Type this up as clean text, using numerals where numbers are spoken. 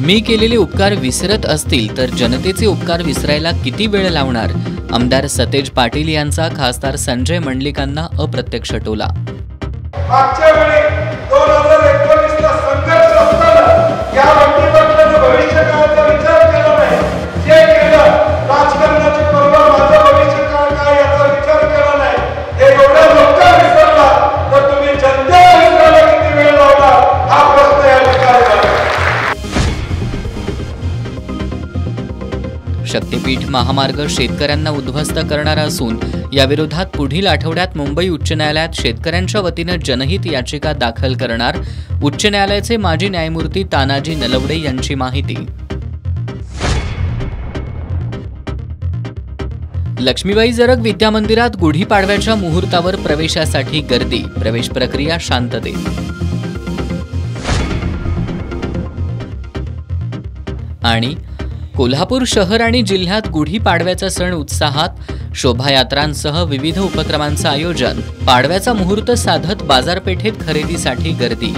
मी केलेले उपकार विसरत असतील तर जनतेचे उपकार विसरायला किती वेळ लावणार? आमदार सतेज पाटील यांचा खासदार संजय मंडलिकांना अप्रत्यक्ष टोला। मागच्या वेळी 2019 ला संघर्ष असताना या मंत्रिमंडळाच्या भविष्यकाळाचा विचार केला नाही। जे केलं राजकारणाची पर्वा माझा भविष्यकाळ काय याचा विचार केला नाही। हे एवढा लोकांना विसरला तर तुम्ही जनतेला विसरायला किती वेळ लावला हा प्रश्न या ठिकाणी आहे। शक्तीपीठ महामार्ग शेतकऱ्यांना उद्ध्वस्त करणारा असून या विरोधात पुढील आठवड्यात मुंबई उच्च न्यायालयात शेतकऱ्यांच्या वतीने जनहित याचिका दाखल करणार उच्च न्यायालयाचे माजी न्यायमूर्ती तानाजी नलवडे यांची माहिती। लक्ष्मीबाई जरग विद्यामंदिरात गुढीपाडव्याच्या मुहूर्तावर प्रवेशासाठी गर्दी, प्रवेश प्रक्रिया शांततेत। आणि कोल्हापूर शहर आणि जिल्ह्यात गुढीपाडव्याचा सण उत्साहात, शोभायात्रांसह विविध उपक्रमांचं आयोजन, पाडव्याचा मुहूर्त साधत बाजारपेठेत खरेदीसाठी गर्दी।